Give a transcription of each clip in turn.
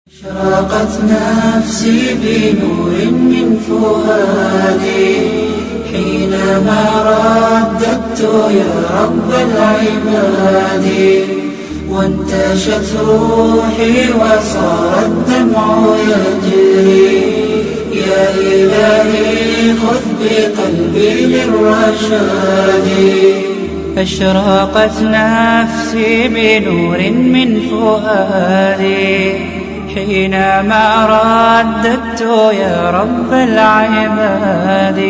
أشرقت نفسي بنور من فؤادي حينما رددت يا رب العباد، وانتشت روحي وصار الدمع يجري. يا إلهي خذ بقلبي للرشاد. أشرقت نفسي بنور من فؤادي حينما رددت يا رب العباد،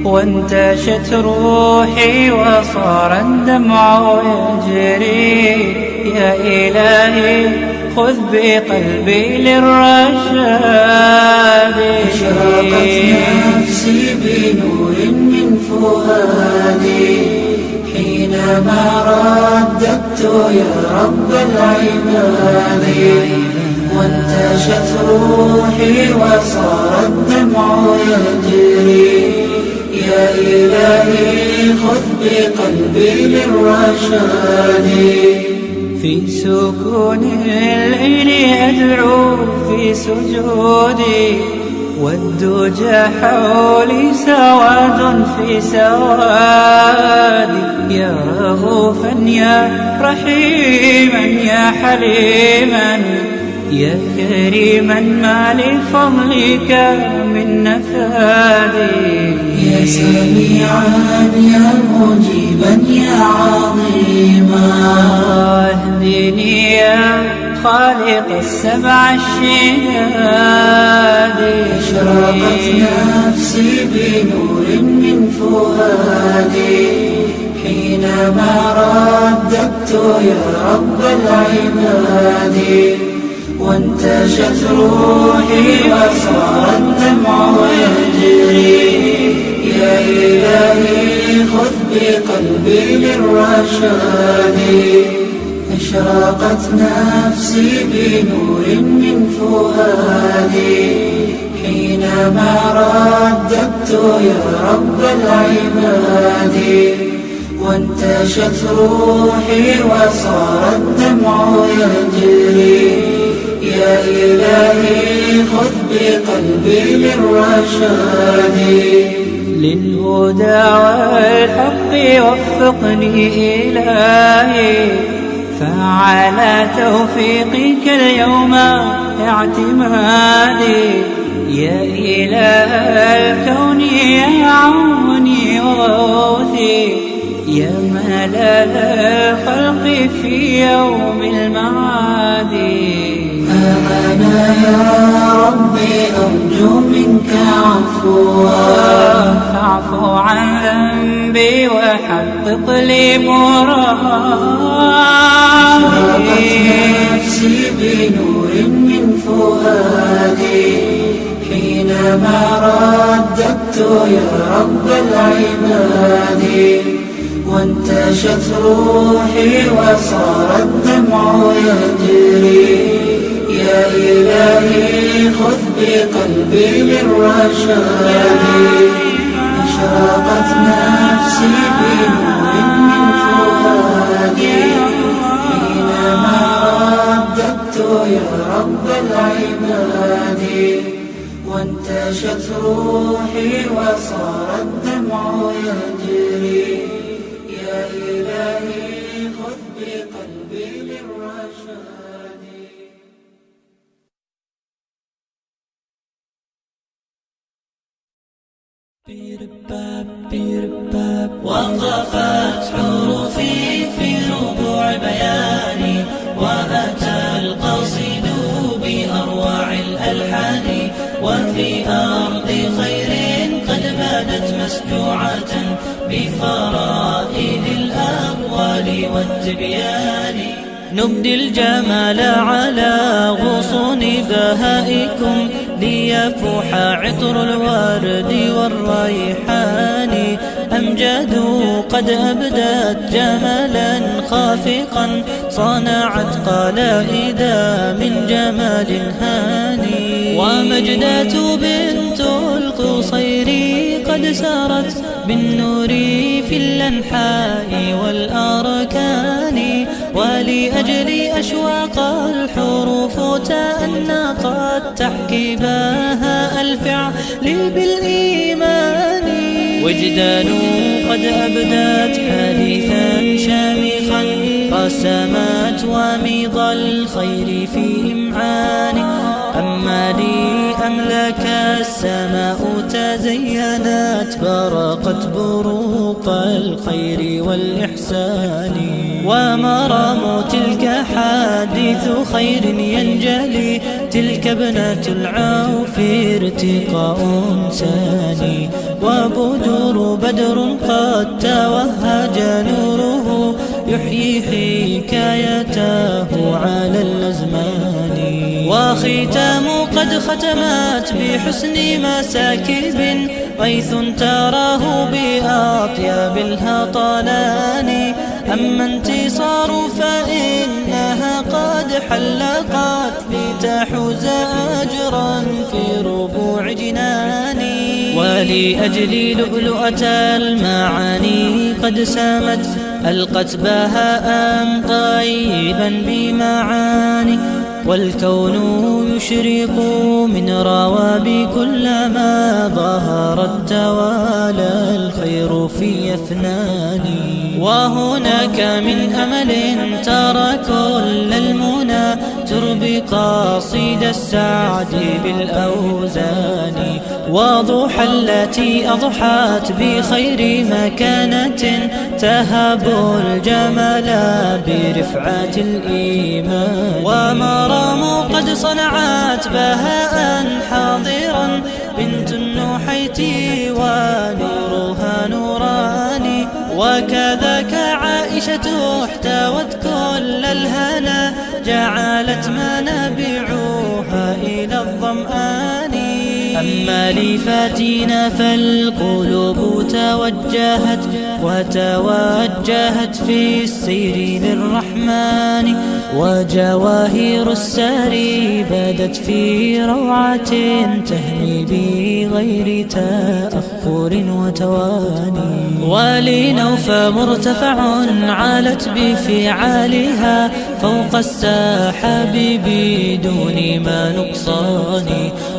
وانتشت روحي وصار الدمع يجري. يا إلهي خذ بقلبي للرشاد. أشرقت نفسي بنور من فؤادي حينما رددت يا رب العباد، وانتشت روحي وصار الدمع يجري. يا إلهي خذ بقلبي للرشاد. في سكون الليل أدعو في سجودي، والدجى حولي سواد في سوادي. يا رغوفا يا رحيما يا حليما يا كريما ما لفضلك من نفادي. يا سميعا يا مجيبا يا عظيما، اهدني يا خالق السبع الشداد. أشرقت نفسي بنور من فؤادي حينما رددت يا رب العباد، وانتشت روحي وصار الدمع يجري. يا إلهي خذ بقلبي للرشاد. أشرقت نفسي بنور من فؤادي حينما رددت يا رب العباد، وانتشت روحي وصار الدمع يجري. يا إلهي خذ بقلبي للرشاد. للهدى والحق وفقني إلهي، فعلى توفيقك اليوم اعتمادي. يا إله الكون يا عوني وغوثي، يا ملال الخلق في يوم المعاد. أنا يا ربي أرجو منك عفوا، فاعف عن ذنبي وحقق لي مرادي. أشرقت نفسي بنور من فؤادي حينما رددت يا رب العباد، وانتشت روحي وصار الدمع يجري. يا إلهي خذ بقلبي للرشاد. أشرقت نفسي بنور من فؤادي حينما رددت يا رب العباد، وانتشت روحي وصار الدمع يجري. يا إلهي خذ بقلبي للرشاد. وقفت حروفي في ربوع بياني، وأتى القصيد بأروع الألحان. وفي أرض خير قد بادت مسجوعة بفرائد الأقوال والتبيان. نبدي الجمال على غصون بهائكم، ليفوح عطر الورد والريحان. أمجاد قد أبدت جمالا خافقا، صنعت قلائد من جمال هاني. ومجدات بنت القصير قد سارت بالنور في الأنحاء والأركان، ولأجل أشواق والحروف تأنقت تحكي بها الفعل بالإيمان. وجدان قد أبدت حديثا شامخا رسمت وميض الخير في إمعان. أما لي أملك السماء تزينت برقت بروق الخير والإحسان. ومرام تلك حادث خير ينجلي تلك ابنة العوف ارتقاء ثاني. وبدر بدر قد توهج نوره يحيي حكايته على الأزمان. وختام قد ختمت بحسن مساكب غيث تراه بأطياب الهطلان. أما انتصار فإنها قد حلقت لتحوز أجرا في ربوع جناني. ولأجل لؤلؤة المعاني قد سامت ألقت بهاء طيبا بمعاني. والكون يشرق من رواب كلما ظهرت توالى الخير في أفنان. وهناك من أمل ترى كل المنى تربي قصيد السعد بالأوزان. وضحى التي أضحت بخير مكانة تهب الجمال برفعة الإيمان. ومرام قد صنعت بهاء حاضرا بنت النحيت ونورها نوران. وكذاك عائشة احتوت كل الهنا جعلت منابعها إلى الظمآن. أما لفاتنا فالقلوب توجهت وتوجهت في السير للرحمن. وجواهر الساري بدت في روعة تهني بغير تأخر وتواني. ولنوف مرتفع علت بفعالها فوق السحاب بدون ما نقصان.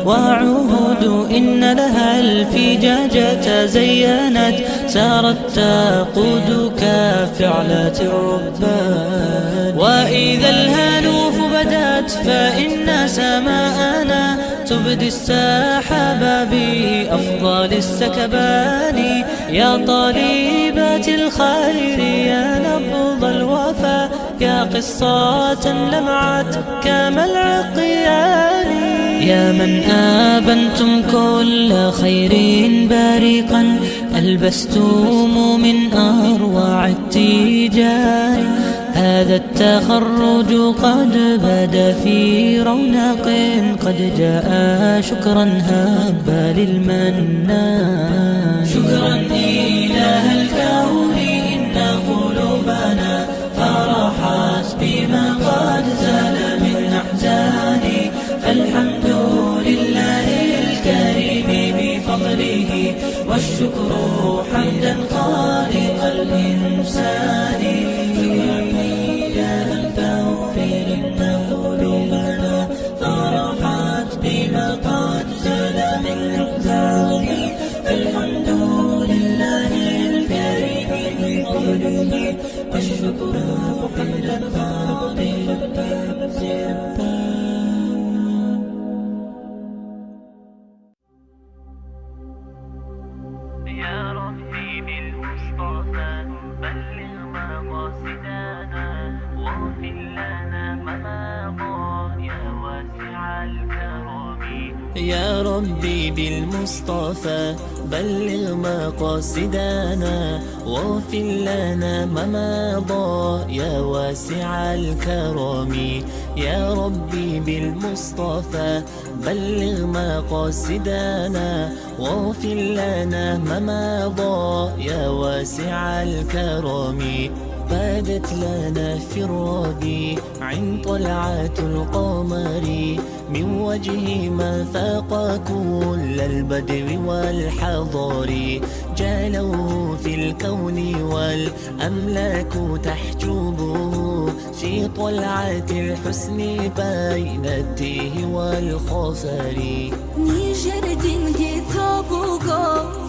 وعهود إن لها الفجاجة زينت سارت تقود كفعلة الربان. وإذا الهنوف بدت فإن سماءنا تبدي السحاب بأفضل السكبان. يا طالبات الخير يا نبض الوفا يا قصة لمعت كما العقيان. يا من آبنتم كل خير بارقا ألبستم من أروع التجار. هذا التخرج قد بدا في رونق قد جاء شكرا هب للمنان. شكرا إله الكون إن قلوبنا فرحت بما قد زال من أحزاني. فالحمد لله الكريم بفضله والشكر حمدا خالق الإنسان. شكرا إله الكون إن قلوبنا فرحت بما قد زال من أحزاني. فالحمد لله الكريم بفضله والشكر حمدا خالق الإنسان. يا ربي بالمصطفى بلغ مقاصدنا واغفر لنا ما مضى يا واسع الكرم. يا ربي بالمصطفى بلغ مقاصدنا واغفر لنا ما مضى يا واسع الكرم. يا ربي بالمصطفى بلغ مقاصدنا واغفر لنا ما مضى يا واسع الكرم. بدت لنا في الربيع طلعة القمر من وجه ما فاق كل البدو والحضر. تجالوا في الكون والأملاك تحجبه في طلعة الحسن بين التيه والخفر. نيجر دينجي توبوغو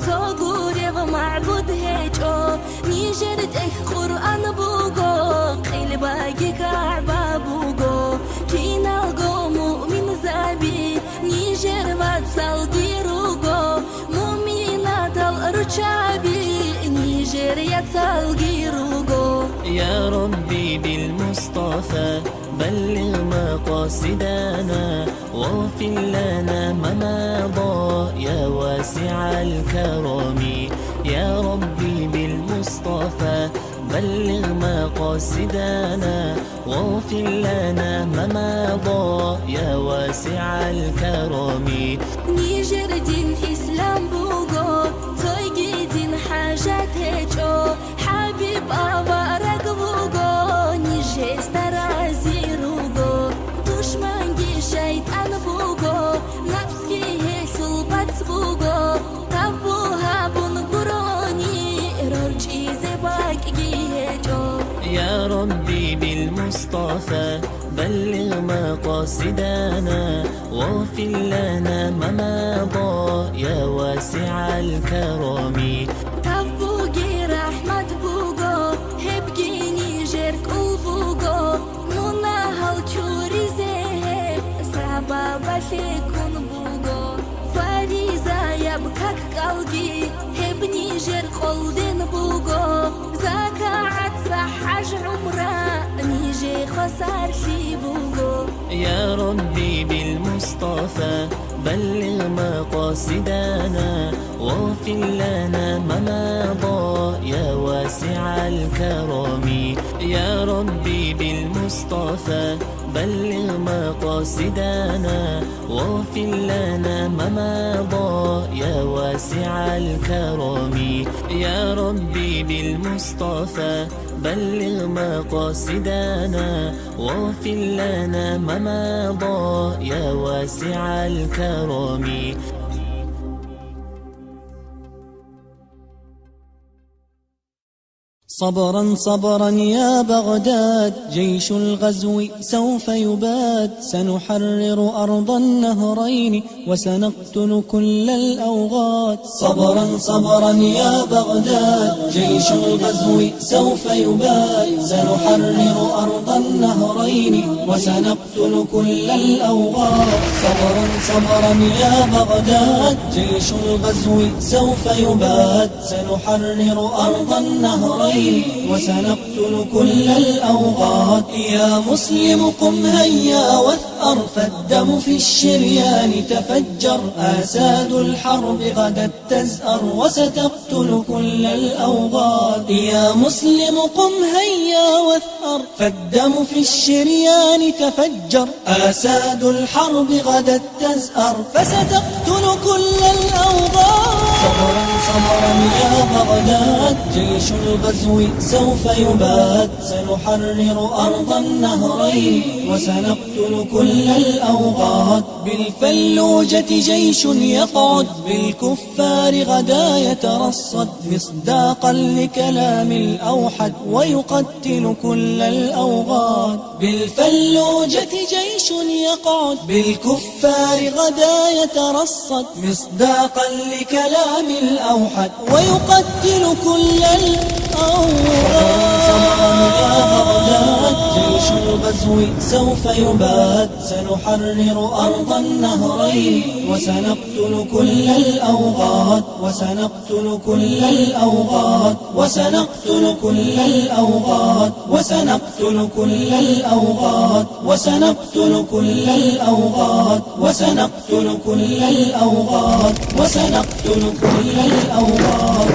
توغوريغ معبود هيجو نيجر تخ قرآن بوغو خيل باقي كعبة بوغو كينالغو مؤمن زابي نيجر باتسال ديروغو مؤمنات الرشابي نيجر يتسال ديروغو. يا ربي بالمصطفى بلغ مقاصدنا واغفر لنا ما مضى يا واسع الكرم. يا ربي بالمصطفى بلغ مقاصدنا واغفر لنا ما مضى يا واسع الكرم. نيجر دين إسلام بوغو تويجي دين حاجات هيجو حبيب أبارك بوغو نيجي استرازي روغو دشمنجي شيطان بوغو نفسكي هي سلبات بوغو تابوها بون بروني رورجي زباك هيجو. يا ربي بالمصطفى بلغ مقاصدنا واغفر لنا ما مضى يا واسع الكرم. تابوغي رحمة بوغو هبجي نيجر كل بوغو مونا هالشوري زيه سبابا شكون بوغو فريزا يبكك قلبي هب نيجر قلدن بوغو زكاة صحاج عمره نيجي خسار شي بوغو. يا ربي بالمصطفى بلغ مقاصدنا واغفر لنا ما مضى يا واسع الكرم. يا ربي بالمصطفى بلغ مقاصدنا واغفر لنا ما مضى يا واسع الكرم. يا ربي بالمصطفى بلغ مقاصدنا واغفر لنا ما مضى يا واسع الكرم. صبرا صبرا يا بغداد جيش الغزو سوف يباد سنحرر أرض النهرين وسنقتل كل الأوغاد. صبرا صبرا يا بغداد جيش الغزو سوف يباد سنحرر أرض النهرين وسنقتل كل الأوغاد. صبرا صبرا يا بغداد جيش الغزو سوف يباد سنحرر أرض النهرين وسنقتل كل الأوغاد. يا مسلم قم هيا واثأر فالدم في الشريان تفجر آساد الحرب غدا تزأر وستقتل كل الأوغاد. يا مسلم قم هيا واثأر فالدم في الشريان تفجر آساد الحرب غدا تزأر فستقتل كل الأوغاد. صبرا صبرا يا بغداد جيش الغزو سوف يباد سنحرر أرض النهرين وسنقتل كل الأوغاد. بالفلوجة جيش يقعد بالكفار غدا يترصد مصداقا لكلام الأوحد ويقتل كل الأوغاد. بالفلوجة جيش يقعد بالكفار غدا يترصد مصداقا لكلام الأوحد ويقتل كل الأوغاد. صبرا يا بغداد جيش الغزو سوف يباد سنحرر أرض النهرين وسنقتل كل الأوغاد. وسنقتل كل الأوغاد. وسنقتل كل الأوغاد. وسنقتل كل الأوغاد. وسنقتل كل الأوغاد. وسنقتل كل الأوغاد. وسنقتل كل الأوغاد.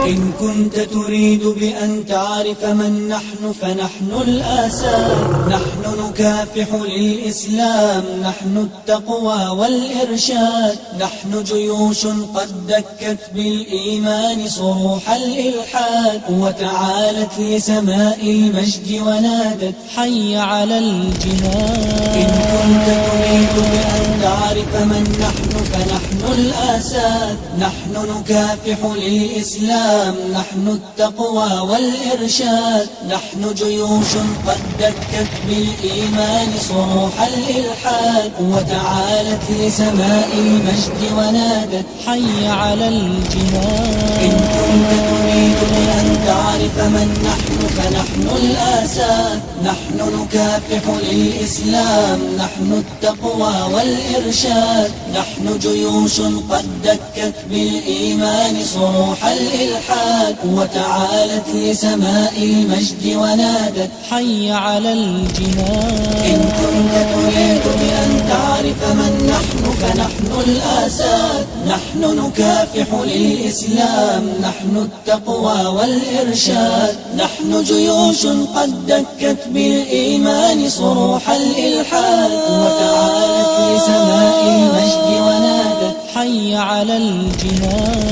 إن كنت تريد بأن تعرف من نحن فنحن الآساد. نحن نكافح للإسلام نحن التقوى والإرشاد. نحن جيوش قد دكت بالإيمان صروح الإلحاد وتعالت لسماء المجد ونادت حي على الجهاد. إن كنت تريد بأن تعرف تعرف من نحن فنحن الآساد، نحن نكافح للإسلام، نحن التقوى والإرشاد، نحن جيوش قد دكت بالإيمان صروح الإلحاد، وتعالت لسماء المجد ونادت حي على الجهاد. إن كنت تريد بأن تعرف من نحن فنحن الآساد، نحن نكافح للإسلام، نحن التقوى والإرشاد، نحن جيوش قد دكت بالإيمان صروح الإلحاد، وتعالت لسماء المجد ونادت حي على الجهاد. إن كنت تريد بأن تعرف من نحن فنحن الآساد، نحن نكافح للإسلام، نحن التقوى والإرشاد، نحن جيوش قد دكت بالإيمان صروح الإلحاد، وتعالت لسماء المجد ونادت حي على الجهاد.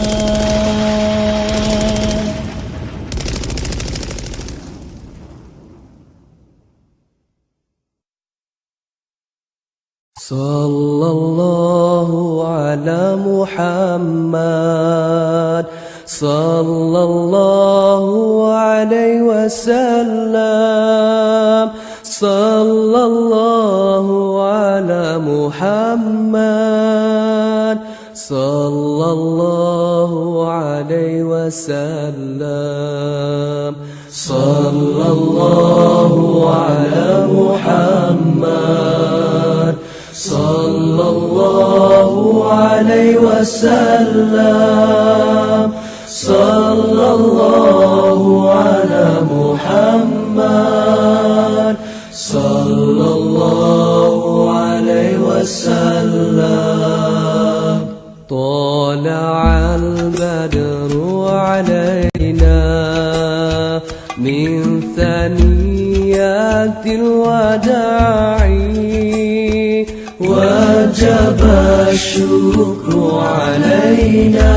صلى الله على محمد صلى الله عليه وسلم، صلى الله على محمد صلى الله عليه وسلم، صلى الله على محمد صلى الله عليه وسلم، صلى الله على محمد صلى الله عليه وسلم. طلع البدر علينا من ثنيات الوداع، وجب الشكر علينا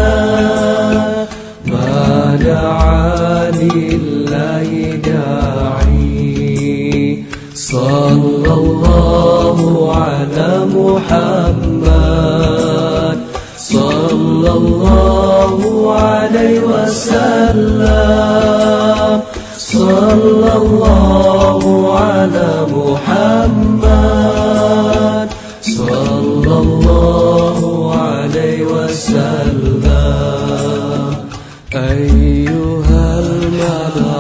ما دعا لله داعي. صلى الله على محمد صلى الله عليه وسلم، صلى الله على محمد صلى الله عليه وسلم. أيها المدى